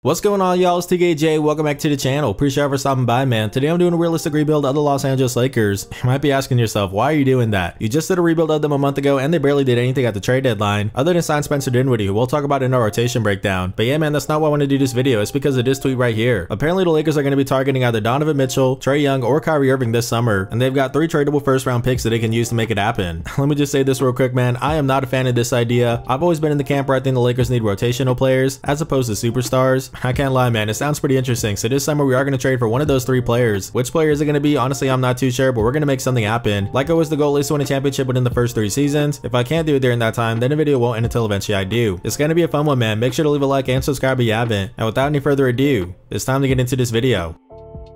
What's going on, y'all? It's TKJ. Welcome back to the channel. Appreciate you for stopping by, man. Today I'm doing a realistic rebuild of the Los Angeles Lakers. You might be asking yourself, why are you doing that? You just did a rebuild of them a month ago and they barely did anything at the trade deadline other than sign Spencer Dinwiddie, who we'll talk about in our rotation breakdown. But yeah, man, that's not why I want to do this video. It's because of this tweet right here. Apparently the Lakers are going to be targeting either Donovan Mitchell, Trae Young, or Kyrie Irving this summer, and they've got 3 tradable first round picks that they can use to make it happen. Let me just say this real quick, man. I am not a fan of this idea. I've always been in the camp where I think the Lakers need rotational players as opposed to superstars. I can't lie, man. It sounds pretty interesting. So this summer we are going to trade for one of those 3 players. Which player is it going to be? Honestly, I'm not too sure, but we're going to make something happen. Like always, the goal is to win a championship within the first 3 seasons. If I can't do it during that time, then the video won't end until eventually I do. It's going to be a fun one, man. Make sure to leave a like and subscribe if you haven't. And without any further ado, it's time to get into this video.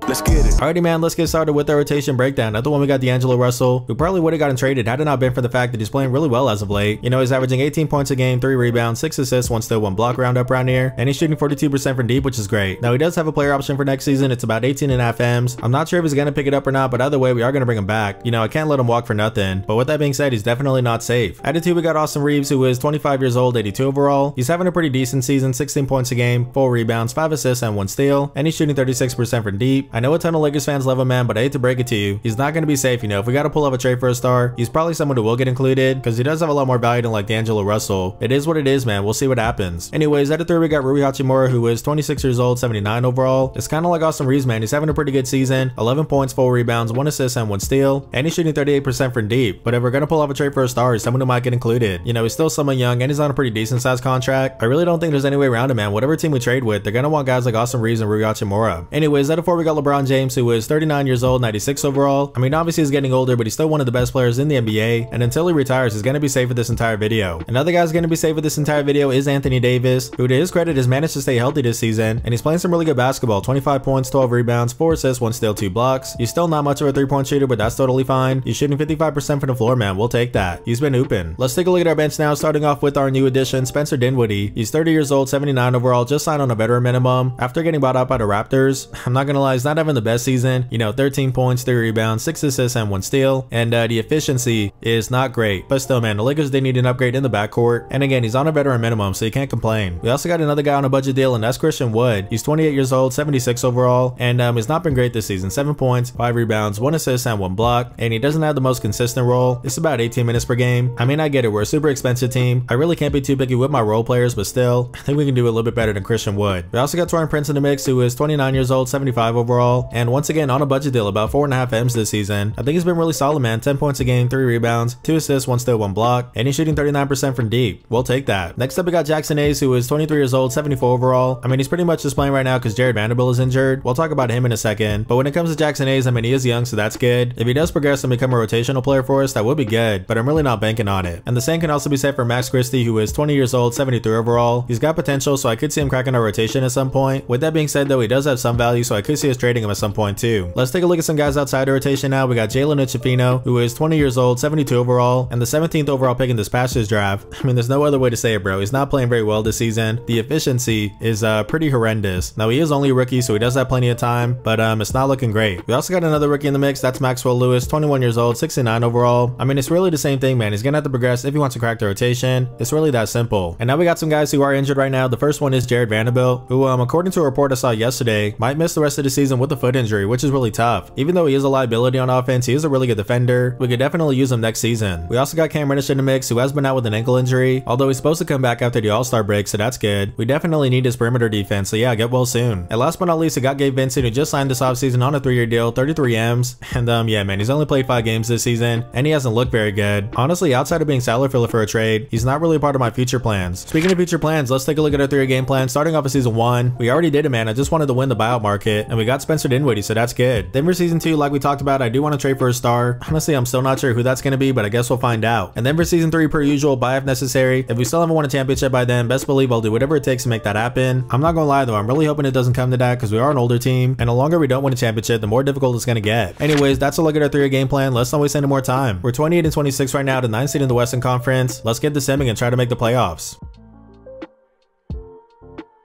Let's get it. Alrighty, man, let's get started with our rotation breakdown. Another one, we got D'Angelo Russell, who probably would have gotten traded had it not been for the fact that he's playing really well as of late. You know, he's averaging 18 points a game, 3 rebounds, 6 assists, 1 steal, 1 block round up around here, and he's shooting 42% from deep, which is great. Now, he does have a player option for next season. It's about 18.5 M's. I'm not sure if he's going to pick it up or not, but either way, we are going to bring him back. You know, I can't let him walk for nothing. But with that being said, he's definitely not safe. At 2, we got Austin Reeves, who is 25 years old, 82 overall. He's having a pretty decent season, 16 points a game, 4 rebounds, 5 assists, and 1 steal, and he's shooting 36% from deep. I know a ton of Lakers fans love him, man, but I hate to break it to you, he's not going to be safe. You know, if we got to pull off a trade for a star, he's probably someone who will get included because he does have a lot more value than like D'Angelo Russell. It is what it is, man. We'll see what happens. Anyways, at 3, we got Rui Hachimura, who is 26 years old, 79 overall. It's kind of like Austin Reeves, man. He's having a pretty good season, 11 points, 4 rebounds, 1 assist, and 1 steal, and he's shooting 38% from deep. But if we're going to pull off a trade for a star, he's someone who might get included. You know, he's still someone young and he's on a pretty decent sized contract. I really don't think there's any way around it, man. Whatever team we trade with, they're going to want guys like Austin Reeves and Rui Hachimura. Anyways, at 4, we got LeBron James, who is 39 years old, 96 overall. I mean, obviously he's getting older, but he's still one of the best players in the NBA, and until he retires, he's going to be safe for this entire video. Another guy's going to be safe for this entire video is Anthony Davis, who to his credit has managed to stay healthy this season, and he's playing some really good basketball. 25 points, 12 rebounds, 4 assists, 1 steal, 2 blocks. He's still not much of a 3-point shooter, but that's totally fine. He's shooting 55% from the floor, man. We'll take that. He's been hooping. Let's take a look at our bench now, starting off with our new addition, Spencer Dinwiddie. He's 30 years old, 79 overall, just signed on a veteran minimum after getting bought out by the Raptors. I'm not gonna lie, he's not having the best season. You know, 13 points, 3 rebounds, 6 assists, and 1 steal, and the efficiency is not great. But still, man, the Lakers, they need an upgrade in the backcourt, and again, he's on a veteran minimum, so you can't complain. We also got another guy on a budget deal, and that's Christian Wood. He's 28 years old, 76 overall, and he's not been great this season. 7 points, 5 rebounds, 1 assist, and 1 block, and he doesn't have the most consistent role. It's about 18 minutes per game. I mean, I get it, we're a super expensive team. I really can't be too picky with my role players, but still, I think we can do a little bit better than Christian Wood. We also got Taurean Prince in the mix, who is 29 years old, 75 overall, and once again on a budget deal, about 4.5 M's this season. I think he's been really solid, man. 10 points a game, 3 rebounds, 2 assists, 1 steal, 1 block, and he's shooting 39% from deep. We'll take that. Next up, we got Jackson Hayes, who is 23 years old, 74 overall. I mean, he's pretty much just playing right now because Jared Vanderbilt is injured. We'll talk about him in a second. But when it comes to Jackson Hayes, I mean, he is young, so that's good. If he does progress and become a rotational player for us, that would be good, but I'm really not banking on it. And the same can also be said for Max Christie, who is 20 years old, 73 overall. He's got potential, so I could see him cracking our rotation at some point. With that being said, though, he does have some value, so I could see us trading him at some point too. Let's take a look at some guys outside the rotation now. We got Jalen Uchifino, who is 20 years old, 72 overall, and the 17th overall pick in this past year's draft. I mean, there's no other way to say it, bro. He's not playing very well this season. The efficiency is pretty horrendous. Now, he is only a rookie, so he does have plenty of time, but it's not looking great. We also got another rookie in the mix. That's Maxwell Lewis, 21 years old, 69 overall. I mean, it's really the same thing, man. He's gonna have to progress if he wants to crack the rotation. It's really that simple. And now we got some guys who are injured right now. The first one is Jared Vanderbilt, who according to a report I saw yesterday, might miss the rest of the season with a foot injury, which is really tough. Even though he is a liability on offense, he is a really good defender. We could definitely use him next season. We also got Cam Reddish in the mix, who has been out with an ankle injury, although he's supposed to come back after the All-Star break, so that's good. We definitely need his perimeter defense, so yeah, get well soon. And last but not least, we got Gabe Vincent, who just signed this offseason on a 3-year deal, 33 M's, and yeah, man, he's only played 5 games this season, and he hasn't looked very good. Honestly, outside of being salary filler for a trade, he's not really a part of my future plans. Speaking of future plans, let's take a look at our 3-year game plan. Starting off with season 1, we already did it, man. I just wanted to win the buyout market, and we got Spencer Dinwiddie, so that's good. Then for season 2, like we talked about, I do want to trade for a star. Honestly, I'm still not sure who that's going to be, but I guess we'll find out. And then for season 3, per usual, buy if necessary. If we still haven't won a championship by then, best believe I'll do whatever it takes to make that happen. I'm not gonna lie though, I'm really hoping it doesn't come to that because we are an older team, and the longer we don't win a championship, the more difficult it's gonna get. Anyways, that's a look at our 3-year game plan. Let's not waste any more time. We're 28 and 26 right now, the 9th seed in the Western Conference. Let's get this simming and try to make the playoffs.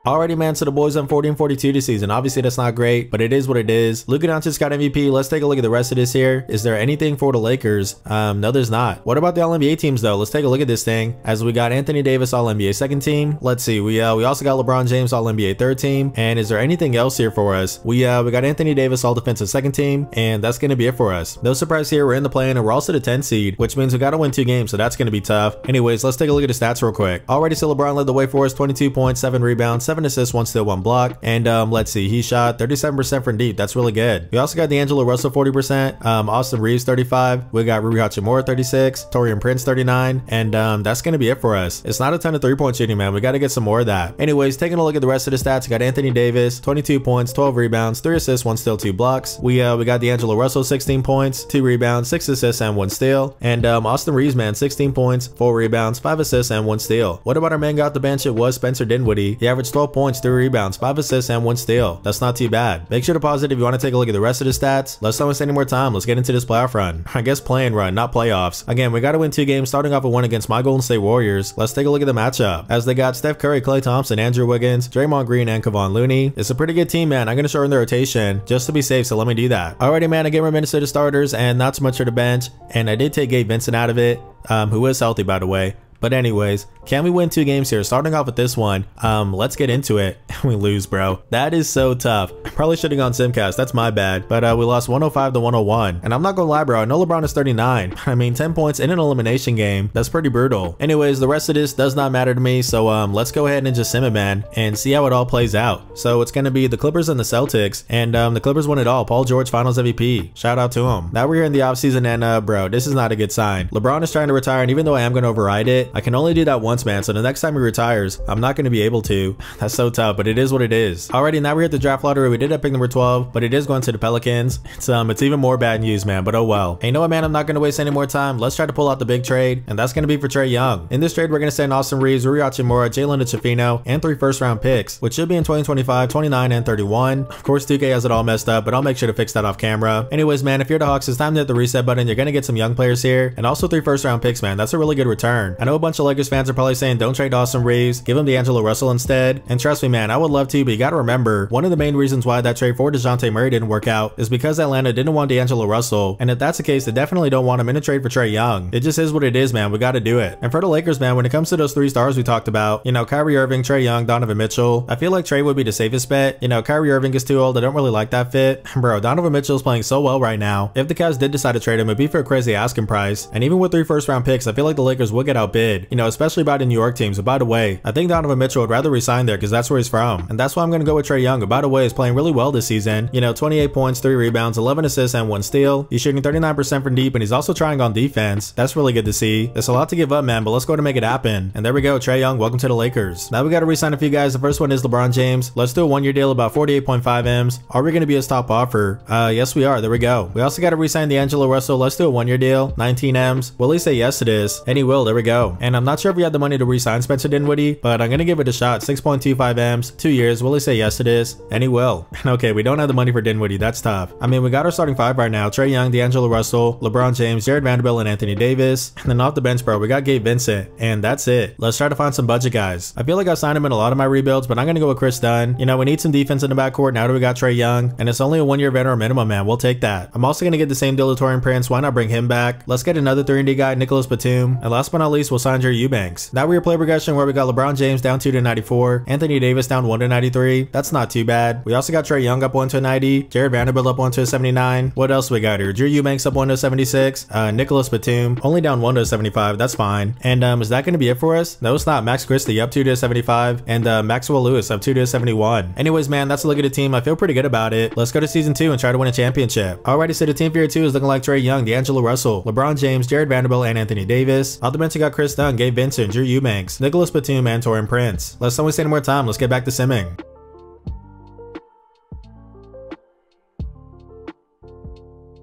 Alrighty, man, so the boys on 40-42 this season. Obviously, that's not great, but it is what it is. Luka Doncic got MVP. Let's take a look at the rest of this here. Is there anything for the Lakers? No, there's not. What about the All-NBA teams, though? Let's take a look at this thing. As we got Anthony Davis All-NBA second team. Let's see. We also got LeBron James All-NBA third team. And is there anything else here for us? We got Anthony Davis All-Defensive second team, and that's going to be it for us. No surprise here. We're in the play-in, and we're also the 10 seed, which means we got to win 2 games, so that's going to be tough. Anyways, let's take a look at the stats real quick. Alrighty, so LeBron led the way for us. 22 points, 7 rebounds, 7 assists, 1 steal, 1 block. And let's see. He shot 37% from deep. That's really good. We also got D'Angelo Russell 40%. Austin Reeves 35. We got Rui Hachimura 36. Taurean Prince 39. And that's going to be it for us. It's not a ton of 3-point shooting, man. We got to get some more of that. Anyways, taking a look at the rest of the stats, we got Anthony Davis 22 points, 12 rebounds, 3 assists, 1 steal, 2 blocks. We got D'Angelo Russell 16 points, 2 rebounds, 6 assists, and 1 steal. And Austin Reeves, man, 16 points, 4 rebounds, 5 assists, and 1 steal. What about our man got the bench? It was Spencer Dinwiddie. He averaged 12 points, 3 rebounds, 5 assists, and 1 steal. That's not too bad. Make sure to pause it if you want to take a look at the rest of the stats. Let's not waste any more time. Let's get into this playoff run. I guess playing run, not playoffs. Again, we got to win 2 games, starting off with 1 against my Golden State Warriors. Let's take a look at the matchup. As they got Steph Curry, Klay Thompson, Andrew Wiggins, Draymond Green, and Kevon Looney. It's a pretty good team, man. I'm going to shorten the rotation just to be safe, so let me do that. Alrighty, man, I gave my minutes to the starters and not so much for the bench. And I did take Gabe Vincent out of it, who is healthy, by the way. But anyways, can we win 2 games here? Starting off with this one, let's get into it. We lose, bro. That is so tough. Probably should have gone Simcast. That's my bad. But we lost 105-101. And I'm not gonna lie, bro. I know LeBron is 39. I mean, 10 points in an elimination game. That's pretty brutal. Anyways, the rest of this does not matter to me. So let's go ahead and just sim it, man, and see how it all plays out. So it's gonna be the Clippers and the Celtics. And the Clippers won it all. Paul George Finals MVP. Shout out to him. Now we're here in the offseason, and bro, this is not a good sign. LeBron is trying to retire, and even though I am gonna override it, I can only do that once, man. So the next time he retires, I'm not going to be able to. That's so tough, but it is what it is. Alrighty, now we're at the draft lottery. We did have pick number 12, but it is going to the Pelicans. It's even more bad news, man, but oh well. Hey, you know what, man? I'm not going to waste any more time. Let's try to pull out the big trade, and that's going to be for Trae Young. In this trade, we're going to send Austin Reeves, Rui Hachimura, Jalen DeChafino, and 3 first-round picks, which should be in 2025, 29, and 31. Of course, 2K has it all messed up, but I'll make sure to fix that off camera. Anyways, man, if you're the Hawks, it's time to hit the reset button. You're going to get some young players here, and also 3 first-round picks, man. That's a really good return. I know a bunch of Lakers fans are probably saying don't trade Austin Reeves, give him D'Angelo Russell instead. And trust me, man, I would love to, but you gotta remember, one of the main reasons why that trade for DeJounte Murray didn't work out is because Atlanta didn't want D'Angelo Russell. And if that's the case, they definitely don't want him in a trade for Trae Young. It just is what it is, man. We gotta do it. And for the Lakers, man, when it comes to those 3 stars we talked about, you know, Kyrie Irving, Trae Young, Donovan Mitchell, I feel like Trae would be the safest bet. You know, Kyrie Irving is too old. I don't really like that fit. Bro, Donovan Mitchell is playing so well right now. If the Cavs did decide to trade him, it'd be for a crazy asking price. And even with 3 first-round picks, I feel like the Lakers would get outbid, you know, especially by the New York teams. But by the way, I think Donovan Mitchell would rather resign there because that's where he's from. And that's why I'm going to go with Trae Young, who, by the way, is playing really well this season. You know, 28 points, 3 rebounds, 11 assists, and 1 steal. He's shooting 39% from deep, and he's also trying on defense. That's really good to see. It's a lot to give up, man, but let's go to make it happen. And there we go, Trae Young, welcome to the Lakers. Now we got to resign a few guys. The first one is LeBron James. Let's do a 1-year deal, about 48.5 M's. Are we going to be his top offer? Yes, we are. There we go. We also got to resign D'Angelo Russell. Let's do a 1-year deal, 19 M's. Will he say yes to this? And he will. There we go. And I'm not sure if we had the money to resign Spencer Dinwiddie, but I'm going to give it a shot. 6.25 M's, 2 years. Will he say yes to this? And he will. Okay, we don't have the money for Dinwiddie. That's tough. I mean, we got our starting 5 right now. Trae Young, D'Angelo Russell, LeBron James, Jared Vanderbilt, and Anthony Davis. And then off the bench, bro, we got Gabe Vincent. And that's it. Let's try to find some budget guys. I feel like I signed him in a lot of my rebuilds, but I'm going to go with Chris Dunn. You know, we need some defense in the backcourt now that we got Trae Young. And it's only a 1-year veteran minimum, man. We'll take that. I'm also going to get the same deal to Taurean Prince. Why not bring him back? Let's get another 3-and-D guy, Nicholas Batum. And last but not least, we'll sign Jerry Eubanks. Now we're play progression where we got LeBron James down 2-94, Anthony Davis down 1-93. That's not too bad. We also got Trae Young up 1-90, Jared Vanderbilt up 1-79. What else we got here? Drew Eubanks up 1-76, Nicholas Batum only down 1-75. That's fine. And is that going to be it for us? No, it's not. Max Christie up 2-75, and Maxwell Lewis up 2-71. Anyways, man, that's a look at the team. I feel pretty good about it. Let's go to season 2 and try to win a championship. Alrighty, so the team for year 2 is looking like Trae Young, D'Angelo Russell, LeBron James, Jared Vanderbilt, and Anthony Davis. Off the bench, we got Chris Dunn, Gabe Vincent, Drew Eubanks, Nicholas Batum, and Taurean Prince. Let's not waste any more time. Let's get back to simming.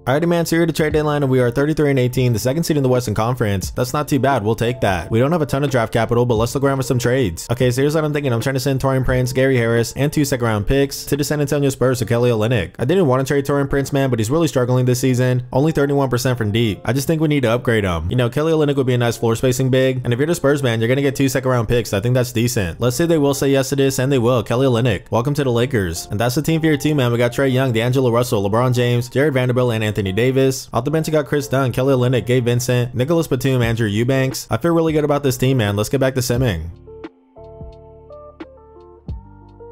Alrighty man, so here at the trade deadline and we are 33-18, the second seed in the Western Conference. That's not too bad, we'll take that. We don't have a ton of draft capital, but let's look around with some trades. Okay, so here's what I'm thinking. I'm trying to send Taurean Prince, Gary Harris, and 2 second round picks to the San Antonio Spurs to Kelly Olynyk. I didn't want to trade Taurean Prince, man, but he's really struggling this season. Only 31% from deep. I just think we need to upgrade him. You know, Kelly Olynyk would be a nice floor spacing big, and if you're the Spurs, man, you're gonna get 2 second round picks. I think that's decent. Let's say they will say yes to this, and they will. Kelly Olynyk, welcome to the Lakers. And that's the team for your team, man. We got Trae Young, D'Angelo Russell, LeBron James, Jared Vanderbilt, and Anthony Davis. Off the bench, you got Chris Dunn, Kelly Olynyk, Gabe Vincent, Nicholas Batum, Andrew Eubanks. I feel really good about this team, man. Let's get back to simming.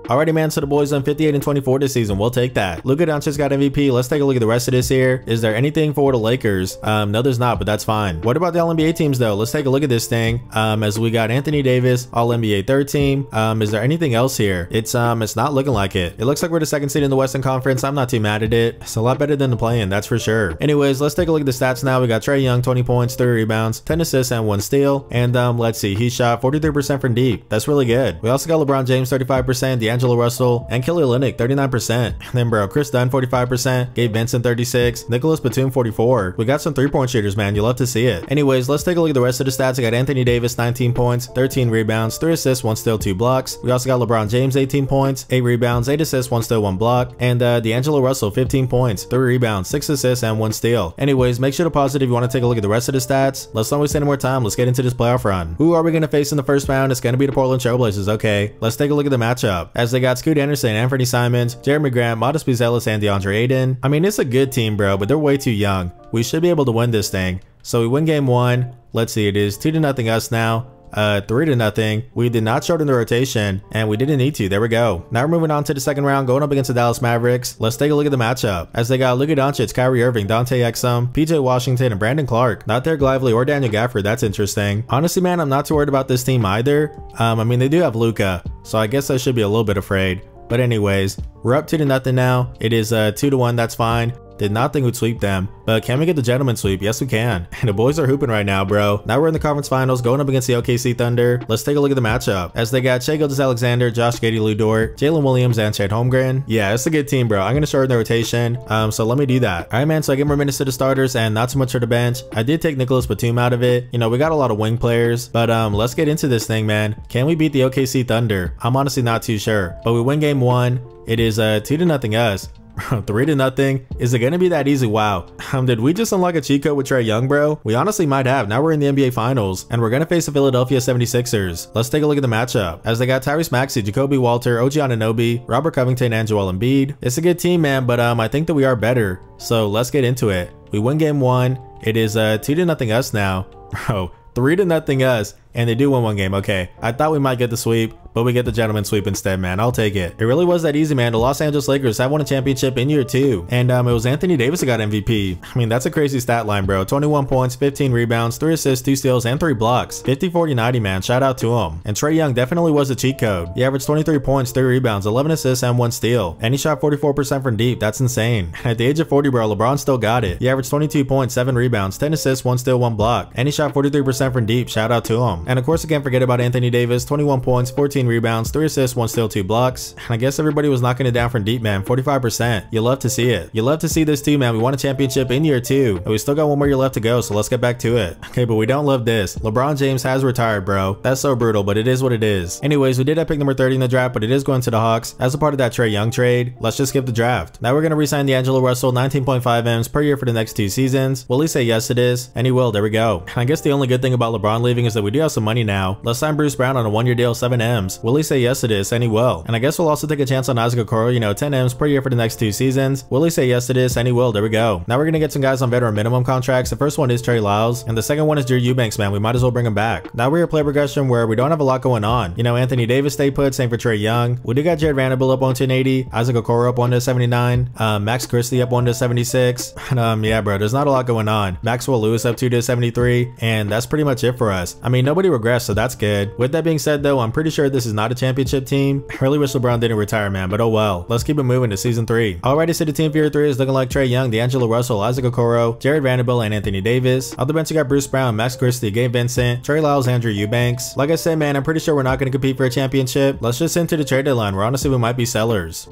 Alrighty man, so the boys done 58-24 this season. We'll take that. Luka Doncic got MVP. Let's take a look at the rest of this here. Is there anything for the Lakers? No, there's not, but that's fine. What about the All-NBA teams though? Let's take a look at this thing. As we got Anthony Davis, All-NBA third team. Is there anything else here? It's not looking like it. It looks like we're the second seed in the Western Conference. I'm not too mad at it. It's a lot better than the play-in, that's for sure. Anyways, let's take a look at the stats now. We got Trae Young, 20 points, 3 rebounds, 10 assists, and 1 steal. And let's see, he shot 43% from deep. That's really good. We also got LeBron James, 35%, D'Angelo Russell, and Kelly Olynyk, 39%. And then bro, Chris Dunn, 45%, Gabe Vincent, 36%, Nicholas Batum, 44%. We got some 3-point shooters, man. You love to see it. Anyways, let's take a look at the rest of the stats. I got Anthony Davis, 19 points, 13 rebounds, 3 assists, 1 steal, 2 blocks. We also got LeBron James, 18 points, 8 rebounds, 8 assists, 1 steal, 1 block. And D'Angelo Russell, 15 points, 3 rebounds, 6 assists, and 1 steal. Anyways, make sure to pause it if you want to take a look at the rest of the stats. Let's not waste any more time. Let's get into this playoff run. Who are we going to face in the first round? It's going to be the Portland Trailblazers. Okay, let's take a look at the matchup. As they got Scoot Anderson, Anthony Simons, Jeremy Grant, Modest Buzelis, and DeAndre Ayton. I mean, it's a good team, bro, but they're way too young. We should be able to win this thing. So we win game 1. Let's see, it is 2-0 us now. 3-0. We did not shorten the rotation, and we didn't need to. There we go. Now we're moving on to the second round, going up against the Dallas Mavericks. Let's take a look at the matchup. As they got Luka Doncic, Kyrie Irving, Dante Exum, PJ Washington, and Brandon Clark. Not Derek Lively or Daniel Gafford. That's interesting. Honestly, man, I'm not too worried about this team either. I mean, they do have Luka, so I guess I should be a little bit afraid. But anyways, we're up 2-0 now. It is 2-1. That's fine. Did not think we'd sweep them, but can we get the gentleman sweep? Yes, we can. And the boys are hooping right now, bro. Now we're in the conference finals, going up against the OKC Thunder. Let's take a look at the matchup. As they got Shai Gilgeous-Alexander, Josh Giddey, Lou Dort, Jalen Williams, and Chet Holmgren. Yeah, it's a good team, bro. I'm gonna shorten the rotation. So let me do that. All right, man. So I give more minutes to the starters and not too much for the bench. I did take Nicholas Batum out of it. You know, we got a lot of wing players, but let's get into this thing, man. Can we beat the OKC Thunder? I'm honestly not too sure, but we win game 1. It is 2-0 us. 3-0. Is it gonna be that easy? Wow. Did we just unlock a cheat code with Trae Young, bro? We honestly might have. Now we're in the NBA Finals, and we're gonna face the Philadelphia 76ers. Let's take a look at the matchup. As they got Tyrese Maxey, Jacoby Walter, OG Anunoby, Robert Covington, and Joel Embiid. It's a good team, man, but I think that we are better. So let's get into it. We win game 1. It is 2-0 us now. Bro, 3-0 us. And they do win 1 game. Okay, I thought we might get the sweep, but we get the gentleman sweep instead, man. I'll take it. It really was that easy, man. The Los Angeles Lakers have won a championship in year 2, and it was Anthony Davis who got MVP. I mean, that's a crazy stat line, bro. 21 points, 15 rebounds, 3 assists, 2 steals, and 3 blocks. 50-40-90, man. Shout out to him. And Trae Young definitely was a cheat code. He averaged 23 points, 3 rebounds, 11 assists, and 1 steal. And he shot 44% from deep. That's insane. And at the age of 40, bro, LeBron still got it. He averaged 22 points, 7 rebounds, 10 assists, 1 steal, 1 block. And he shot 43% from deep. Shout out to him. And of course, I can't forget about Anthony Davis, 21 points, 14 rebounds, 3 assists, 1 steal, 2 blocks. And I guess everybody was knocking it down from deep, man. 45%. You love to see it. You love to see this too, man. We won a championship in year 2, and we still got 1 more year left to go, so let's get back to it. Okay, but we don't love this. LeBron James has retired, bro. That's so brutal, but it is what it is. Anyways, we did have pick number 30 in the draft, but it is going to the Hawks as a part of that Trae Young trade. Let's just skip the draft. Now we're going to re-sign D'Angelo Russell, 19.5 M's per year for the next 2 seasons. Will he say yes to this? And he will. There we go. And I guess the only good thing about LeBron leaving is that we do have some money now. Let's sign Bruce Brown on a 1-year deal, 7 M's. Will he say yes to this? And he will. And I guess we'll also take a chance on Isaac Okoro, you know, 10 M's per year for the next 2 seasons. Will he say yes to this? And he will. There we go. Now we're gonna get some guys on veteran minimum contracts. The first one is Trey Lyles, and the second one is Drew Eubanks, man. We might as well bring him back. Now we're a play progression where we don't have a lot going on. You know, Anthony Davis stay put, same for Trae Young. We do got Jared Vanderbilt up 1-80, Isaac Okoro up 1-79, Max Christie up 1-76. And yeah, bro, there's not a lot going on. Maxwell Lewis up 2-73, and that's pretty much it for us. I mean, nobody regressed, so that's good. With that being said, though, I'm pretty sure this is not a championship team. I really wish LeBron didn't retire, man, but oh well. Let's keep it moving to season 3. Alrighty, so the team for year 3 is looking like Trae Young, D'Angelo Russell, Isaac Okoro, Jared Vanderbilt, and Anthony Davis. On the bench, you got Bruce Brown, Max Christie, Gabe Vincent, Trey Lyles, Andrew Eubanks. Like I said, man, I'm pretty sure we're not going to compete for a championship. Let's just enter the trade deadline, where honestly we might be sellers.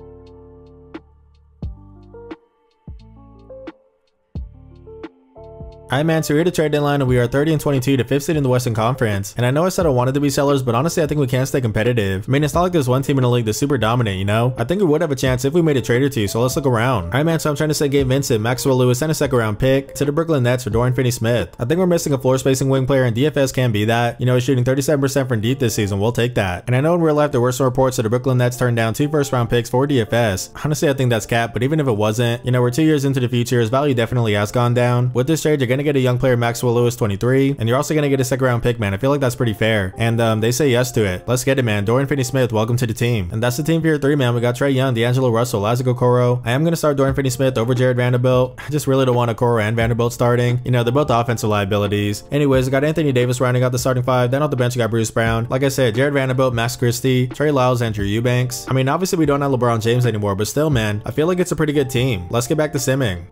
Alright man, so we're here to trade deadline and we are 30 and 22 to 5th seed in the Western Conference. And I know I said I wanted to be sellers, but honestly I think we can stay competitive. I mean, it's not like there's one team in the league that's super dominant, you know? I think we would have a chance if we made a trade or two, so let's look around. Alright man, so I'm trying to send Gabe Vincent, Maxwell Lewis, and a second round pick to the Brooklyn Nets for Finney-Smith. I think we're missing a floor spacing wing player and DFS can be that. You know, he's shooting 37% from deep this season, we'll take that. And I know in real life there were some reports that the Brooklyn Nets turned down 2 first round picks for DFS. Honestly, I think that's cap, but even if it wasn't, you know, we're 2 years into the future, his value definitely has gone down. With this trade, you're gonna get a young player, Maxwell Lewis, 23, and you're also gonna get a second round pick, man. I feel like that's pretty fair. And they say yes to it. Let's get it, man. Finney-Smith, welcome to the team. And that's the team for your 3, man. We got Trae Young, D'Angelo Russell, Lazico Okoro. I am gonna start Finney-Smith over Jared Vanderbilt. I just really don't want Okoro and Vanderbilt starting. You know, they're both offensive liabilities. Anyways, I got Anthony Davis rounding out the starting 5. Then off the bench, I got Bruce Brown. Like I said, Jared Vanderbilt, Max Christie, Trey Lyles, Andrew Eubanks. I mean, obviously we don't have LeBron James anymore, but still, man, I feel like it's a pretty good team. Let's get back to simming.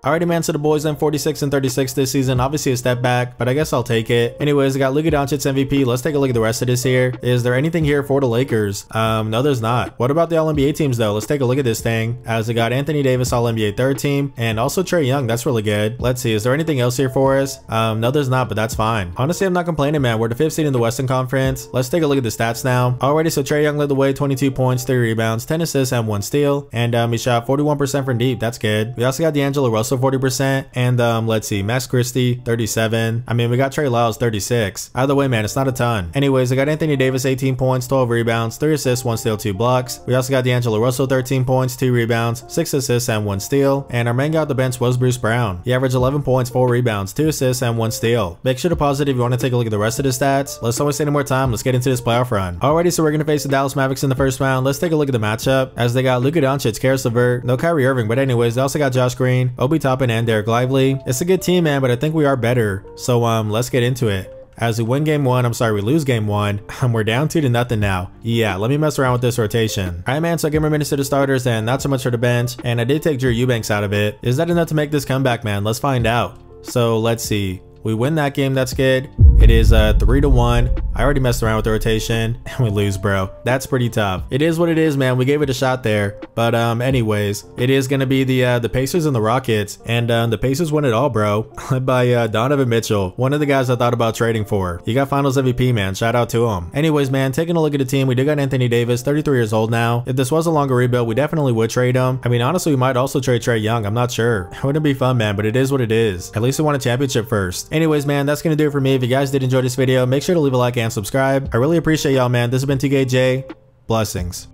Alrighty man, so the boys in 46 and 36 this season, obviously a step back, but I guess I'll take it. Anyways, I got Luka Doncic's MVP. Let's take a look at the rest of this here. Is there anything here for the Lakers? No, there's not. What about the All-NBA teams though? Let's take a look at this thing. As I got Anthony Davis, All-NBA 3rd team, and also Trae Young. That's really good. Let's see, is there anything else here for us? No, there's not, but that's fine. Honestly, I'm not complaining, man. We're the 5th seed in the Western Conference. Let's take a look at the stats now. Alrighty, so Trae Young led the way, 22 points, 3 rebounds, 10 assists, and 1 steal, and he shot 41% from deep. That's good. We also got D'Angelo Russell, 40%. And let's see, Max Christie, 37. I mean, we got Trey Lyles, 36. Either way, man, it's not a ton. Anyways, I got Anthony Davis, 18 points, 12 rebounds, 3 assists, 1 steal, 2 blocks. We also got D'Angelo Russell, 13 points, 2 rebounds, 6 assists, and 1 steal. And our main guy off the bench was Bruce Brown. He averaged 11 points, 4 rebounds, 2 assists, and 1 steal. Make sure to pause it if you want to take a look at the rest of the stats. Let's not waste any more time. Let's get into this playoff run. Alrighty, so we're going to face the Dallas Mavericks in the first round. Let's take a look at the matchup. As they got Luka Doncic, Karis LeVert, no Kyrie Irving, but anyways, they also got Josh Green, Obi Toppin, and Derek Lively. It's a good team, man, but I think we are better. So let's get into it. As we win game 1, we lose game 1, we're down 2-0 now. Yeah, let me mess around with this rotation. Alright man, so I give more minutes to the starters and not so much for the bench, and I did take Drew Eubanks out of it. Is that enough to make this comeback, man? Let's find out. So let's see. We win that game, that's good. It is 3-1. I already messed around with the rotation and we lose, bro. That's pretty tough. It is what it is, man. We gave it a shot there. But anyways, it is gonna be the Pacers and the Rockets, and the Pacers win it all, bro. Led by Donovan Mitchell, one of the guys I thought about trading for. He got Finals MVP, man. Shout out to him. Anyways, man, taking a look at the team, we did got Anthony Davis, 33 years old now. If this was a longer rebuild, we definitely would trade him. I mean, honestly, we might also trade Trae Young. I'm not sure. It wouldn't be fun, man, but it is what it is. At least we won a championship first. Anyways, man, that's gonna do it for me. If you guys did enjoy this video, make sure to leave a like and subscribe. I really appreciate y'all, man. This has been TKJ. Blessings.